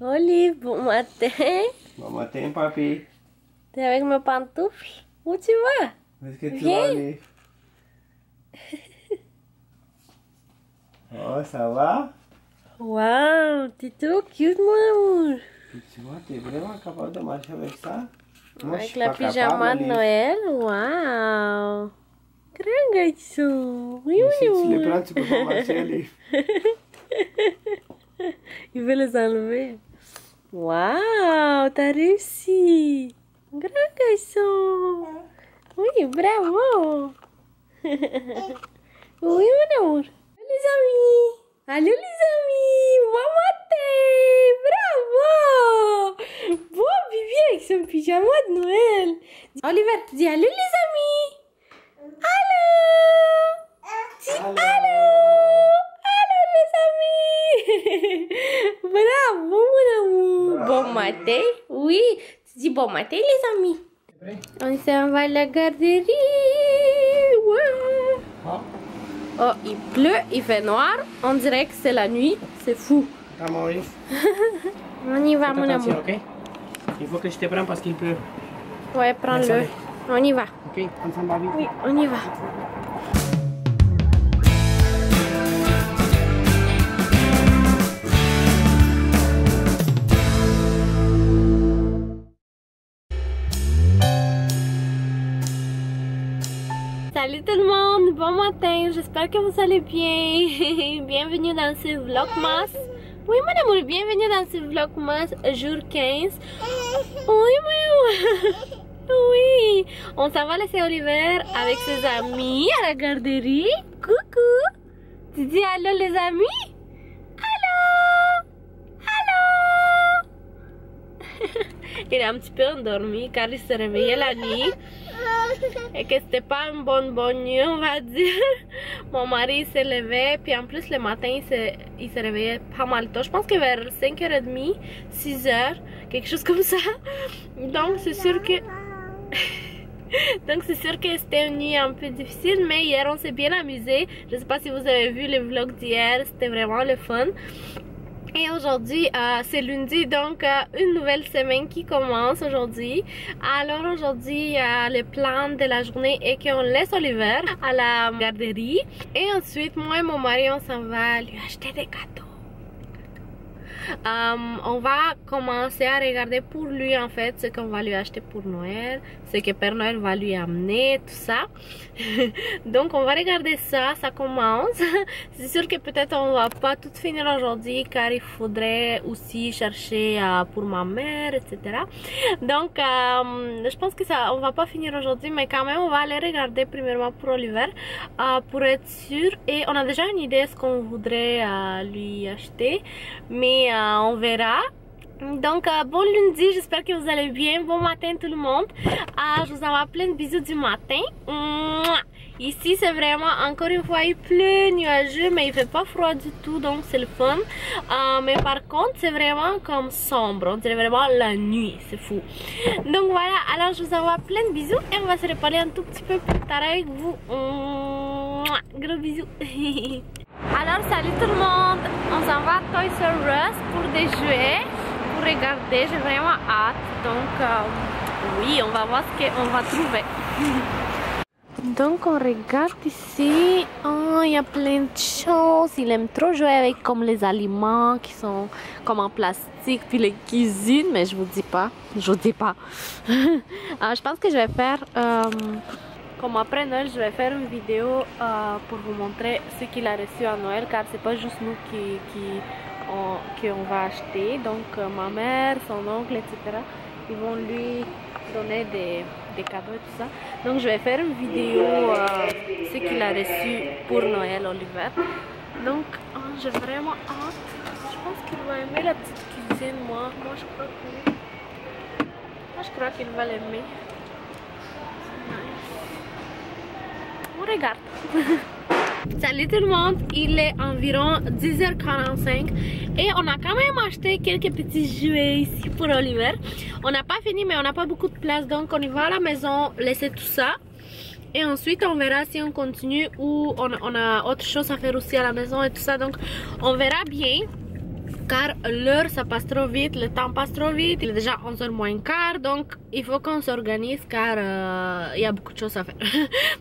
Olive, bon matin. Bon matin, papi. T'es avec mes pantoufles? Où tu vas? Où est-ce que tu Viens. vas aller? Oh, ça va? Wow, t'es trop cute, mon amour. Tu vois, t'es vraiment capable de marcher avec ça? Moi, je Avec suis la pas pyjama capable, de Olive. Noël, wow. Grand garçon. Oui, Mais mon si tu les amour. prends, tu peux pas marcher, Olive. Il veut les enlever. Wow, t'as réussi. Grand garçon. Oui, bravo. Oui, mon amour. Les amis. Allô, les amis. Bon matin. Bravo. Bon bébé avec son pyjama de Noël. Oliver, dis allô, les amis. Allô. Dis allô. Allô, les amis. Bravo, mon amour. Bravo. Bon matin. Oui, tu dis bon matin, les amis. On s'en va à la garderie. Ouais. Oh, Oh, il pleut, il fait noir. On dirait que c'est la nuit. C'est fou. attends, Maurice. On y va, Faites mon attention, amour. ok? Il faut que je te prenne parce qu'il pleut. Ouais, prends-le. Descendez. On y va. Ok, on s'en va vite. Oui, on y va. Salut tout le monde, bon matin, j'espère que vous allez bien. Bienvenue dans ce vlogmas. Oui mon amour, bienvenue dans ce vlogmas jour 15. Oui mon amour. Oui, on s'en va laisser Oliver avec ses amis à la garderie. Coucou. Tu dis allô les amis? Allô? Allô? Il est un petit peu endormi car il s'est réveillé la nuit. Et que c'était pas une bonne nuit, on va dire. Mon mari s'est levé, puis en plus le matin il s'est réveillé pas mal tôt. Je pense que vers 5h30, 6h, quelque chose comme ça. Donc c'est sûr que c'était une nuit un peu difficile, mais hier on s'est bien amusé. Je sais pas si vous avez vu le vlog d'hier, c'était vraiment le fun. Et aujourd'hui, c'est lundi, donc une nouvelle semaine qui commence aujourd'hui. Alors aujourd'hui, le plan de la journée est qu'on laisse Oliver à la garderie. Et ensuite, moi et mon mari, on s'en va lui acheter des gâteaux. On va commencer à regarder pour lui en fait ce qu'on va lui acheter pour Noël, ce que Père Noël va lui amener, tout ça. Donc on va regarder ça, ça commence. C'est sûr que peut-être on va pas tout finir aujourd'hui car il faudrait aussi chercher pour ma mère, etc. Donc je pense que ça, on va pas finir aujourd'hui, mais quand même on va aller regarder premièrement pour Oliver pour être sûr. Et on a déjà une idée de ce qu'on voudrait lui acheter, mais on verra. Donc bon lundi, j'espère que vous allez bien. Bon matin tout le monde. Je vous envoie plein de bisous du matin. Mouah. Ici c'est vraiment, encore une fois, il pleut, nuageux, mais il fait pas froid du tout, donc c'est le fun. Mais par contre c'est vraiment comme sombre, on dirait vraiment la nuit, c'est fou. Donc voilà, alors je vous envoie plein de bisous et on va se reparler un tout petit peu plus tard avec vous. Mouah. Gros bisous. Alors salut tout le monde, on s'en va à Toys R Us pour des jouets, pour regarder, j'ai vraiment hâte. Donc oui, on va voir ce qu'on va trouver. Donc on regarde ici, oh, il y a plein de choses. Il aime trop jouer avec comme les aliments qui sont comme en plastique, puis les cuisines, mais je vous dis pas, je pense que je vais faire comme après Noël, je vais faire une vidéo pour vous montrer ce qu'il a reçu à Noël, car c'est pas juste nous qui on va acheter. Donc ma mère, son oncle, etc. ils vont lui donner des cadeaux et tout ça. Donc je vais faire une vidéo ce qu'il a reçu pour Noël, Oliver. Donc j'ai vraiment hâte. Je pense qu'il va aimer la petite cuisine. Moi je crois qu'il va l'aimer. On regarde. Salut tout le monde, il est environ 10h45 et on a quand même acheté quelques petits jouets ici pour Oliver. On n'a pas fini, mais on n'a pas beaucoup de place, donc on y va à la maison laisser tout ça. Et ensuite on verra si on continue ou on a autre chose à faire aussi à la maison et tout ça, donc on verra bien. car l'heure ça passe trop vite, le temps passe trop vite, il est déjà 11h moins quart, donc il faut qu'on s'organise car il y a beaucoup de choses à faire.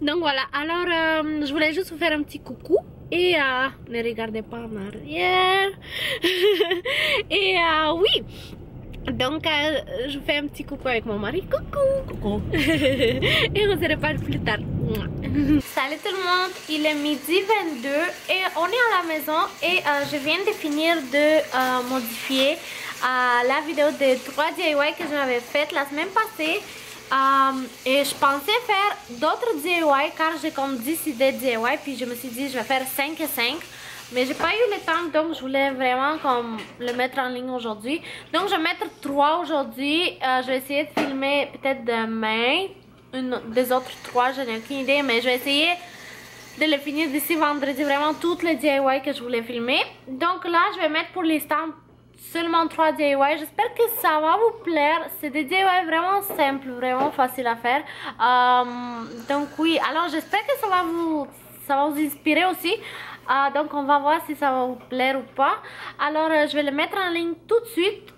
Donc voilà, alors je voulais juste vous faire un petit coucou et ne regardez pas en arrière. Et oui, donc je fais un petit coucou avec mon mari, coucou. Et on se reparle plus tard. Salut tout le monde, il est midi 22 et on est à la maison et je viens de finir de modifier la vidéo des 3 DIY que j'avais fait la semaine passée. Et je pensais faire d'autres DIY car j'ai comme 10 idées de DIY, puis je me suis dit je vais faire 5 et 5. Mais j'ai pas eu le temps, donc je voulais vraiment comme le mettre en ligne aujourd'hui. Donc je vais mettre 3 aujourd'hui. Je vais essayer de filmer peut-être demain des autres 3, je n'ai aucune idée, mais je vais essayer de le finir d'ici vendredi, vraiment toutes les DIY que je voulais filmer. Donc là je vais mettre pour l'instant seulement 3 DIY. J'espère que ça va vous plaire. C'est des DIY vraiment simples, vraiment faciles à faire. Donc oui, alors j'espère que ça va vous inspirer aussi. Donc on va voir si ça va vous plaire ou pas. Alors je vais le mettre en ligne tout de suite.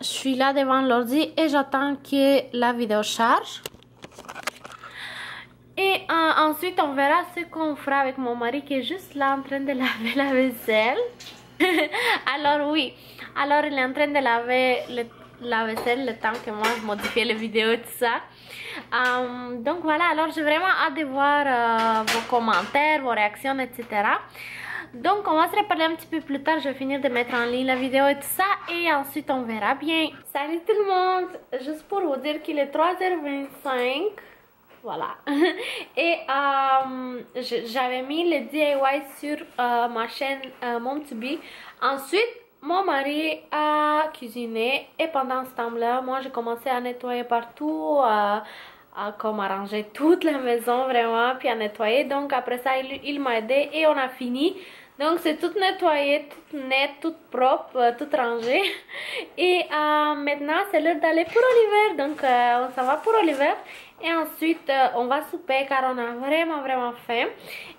Je suis là devant l'ordi et j'attends que la vidéo charge. Et ensuite on verra ce qu'on fera avec mon mari qui est juste là en train de laver la vaisselle. Alors oui, alors il est en train de laver la vaisselle le temps que moi je modifiais les vidéos et tout ça. Donc voilà, alors j'ai vraiment hâte de voir vos commentaires, vos réactions, etc. Donc on va se reparler un petit peu plus tard, je vais finir de mettre en ligne la vidéo et tout ça et ensuite on verra bien. Salut tout le monde, juste pour vous dire qu'il est 3h25. Voilà. Et j'avais mis le DIY sur ma chaîne Mom2Be. Ensuite mon mari a cuisiné et pendant ce temps-là moi j'ai commencé à nettoyer partout, comme arranger toute la maison vraiment, puis à nettoyer. Donc après ça il m'a aidé et on a fini. Donc c'est tout nettoyé, tout net, tout propre, tout rangé. Et maintenant c'est l'heure d'aller pour Oliver. Donc on s'en va pour Oliver. Et ensuite on va souper car on a vraiment faim.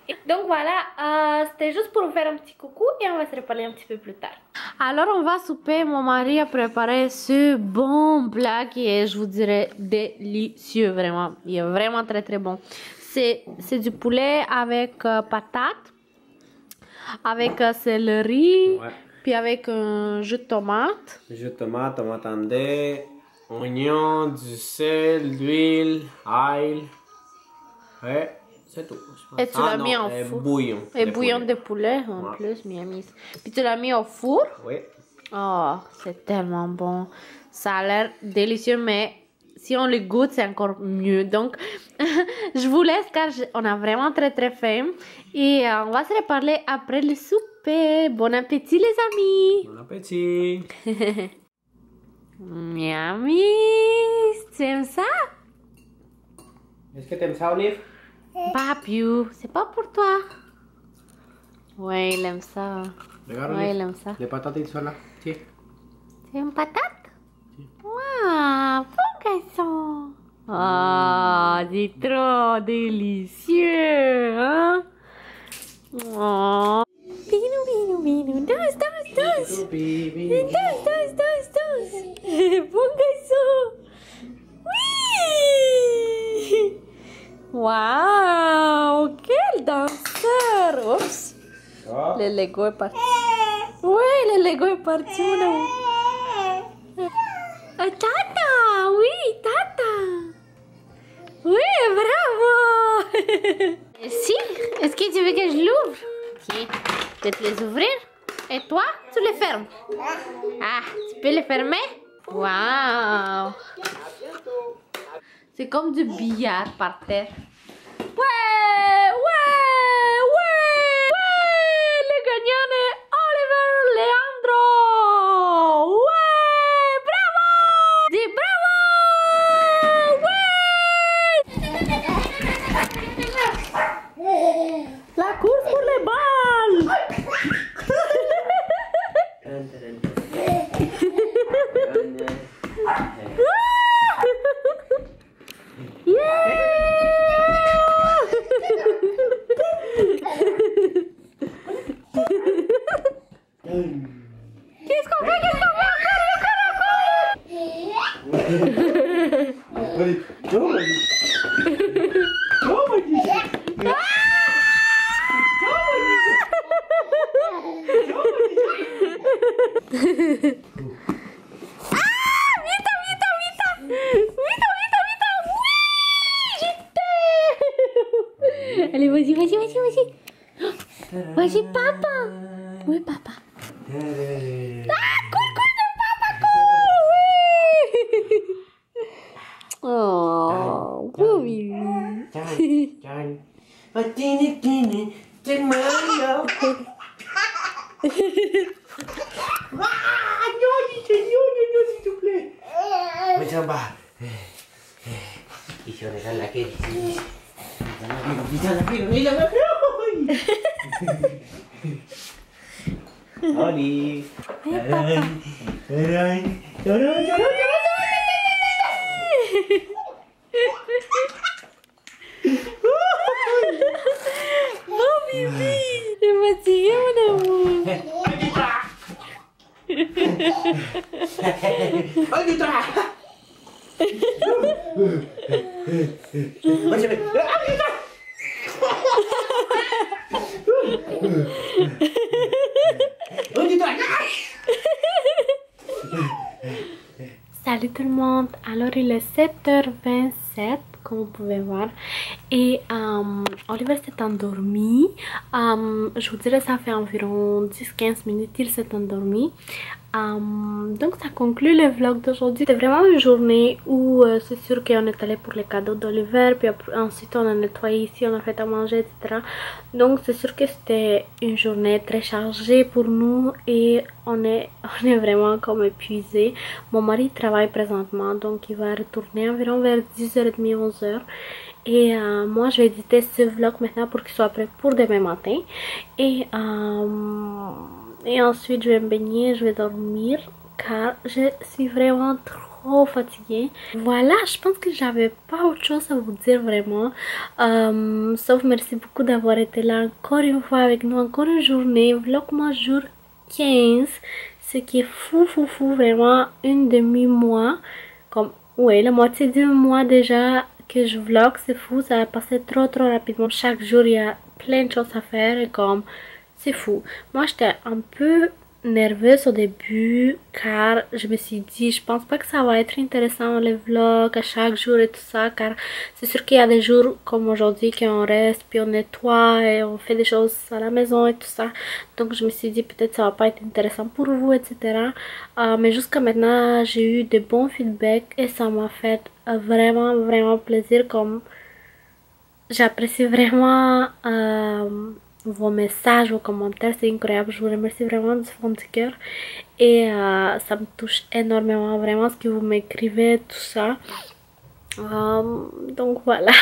Et donc voilà, c'était juste pour vous faire un petit coucou et on va se reparler un petit peu plus tard. Alors on va souper, mon mari a préparé ce bon plat qui est, je vous dirais, délicieux vraiment. Il est vraiment très bon. C'est du poulet avec patates, avec céleri, ouais. Puis avec un jus de tomate. Jus de tomate, tomate andée, oignon, du sel, d'huile, ail. Ouais, c'est tout. Et tu l'as mis en four. Bouillon. Et bouillon de poulet en plus, miami. Puis tu l'as mis au four. Oui. Oh, c'est tellement bon. Ça a l'air délicieux, mais si on le goûte, c'est encore mieux. Donc, je vous laisse car on a vraiment très faim. Et on va se reparler après le souper. Bon appétit les amis. Bon appétit. Miami, tu aimes ça? Est-ce que tu aimes ça, Olive? Papiou, c'est pas pour toi. Ouais, il aime ça. Regarde, ouais, il aime ça. Les patates, ils sont là. Tiens. C'est une patate? Waouh, bon garçon. Ah, c'est trop délicieux, hein? Oh. Binou, danse. Danse. Bon garçon. Oui. Waouh, quel danseur. Oups. Oh. Le Lego est parti. Oui, le Lego est parti. Tata, oui, tata. Oui, bravo. Si, est-ce que tu veux que je l'ouvre? Tiens, je vais te les ouvrir. Et toi, tu les fermes. Ah, tu peux les fermer? Waouh. C'est comme du billard par terre. Ouais. Le gagnant est Oliver Leandro. Ouais, bravo. Dis bravo. Ouais. La course pour les balles. Allez, vas-y, vas-y, vas-y, vas-y. Vas-y, papa. Oui, papa. Ah, cours, cours, papa, cours. Oui. Oh, oui. Oli. Bon bébé, je suis fatiguée mon amour. Salut tout le monde, alors il est 7h27 comme vous pouvez voir et Oliver s'est endormi. Je vous dirais ça fait environ 10-15 minutes il s'est endormi. Donc ça conclut le vlog d'aujourd'hui. C'était vraiment une journée où c'est sûr qu'on est allé pour les cadeaux d'Oliver, puis ensuite on a nettoyé ici, on a fait à manger, etc. Donc c'est sûr que c'était une journée très chargée pour nous et on est vraiment comme épuisé. Mon mari travaille présentement donc il va retourner environ vers 10h30, 11h. Et moi je vais éditer ce vlog maintenant pour qu'il soit prêt pour demain matin. Et ensuite je vais me baigner, je vais dormir car je suis vraiment trop fatiguée. Voilà, je pense que j'avais pas autre chose à vous dire vraiment. Sauf merci beaucoup d'avoir été là encore une fois avec nous, encore une journée. Vlog moi jour 15, ce qui est fou, vraiment une demi-mois. Comme, ouais, la moitié du mois déjà que je vlog, c'est fou, ça a passé trop rapidement. Chaque jour il y a plein de choses à faire et comme c'est fou. Moi j'étais un peu nerveuse au début car je me suis dit je pense pas que ça va être intéressant les vlogs à chaque jour et tout ça, car c'est sûr qu'il y a des jours comme aujourd'hui qu'on reste puis on nettoie et on fait des choses à la maison et tout ça, donc je me suis dit peut-être ça va pas être intéressant pour vous, etc. Mais jusqu'à maintenant j'ai eu de bons feedbacks et ça m'a fait vraiment plaisir, comme j'apprécie vraiment vos messages, vos commentaires, c'est incroyable, je vous remercie vraiment du fond du cœur et ça me touche énormément vraiment ce que vous m'écrivez, tout ça. Donc voilà,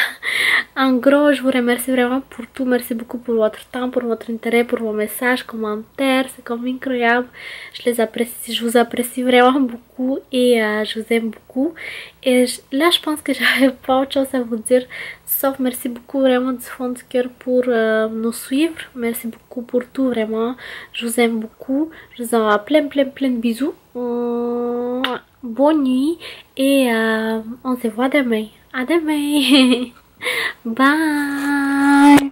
en gros je vous remercie vraiment pour tout, merci beaucoup pour votre temps, pour votre intérêt, pour vos messages, commentaires, c'est comme incroyable, je les apprécie, je vous apprécie vraiment beaucoup et je vous aime beaucoup. Et là je pense que j'avais pas autre chose à vous dire sauf merci beaucoup vraiment du fond du cœur pour nous suivre, merci beaucoup pour tout vraiment, je vous aime beaucoup, je vous envoie plein de bisous. Bonne nuit et on se voit demain. À demain. Bye.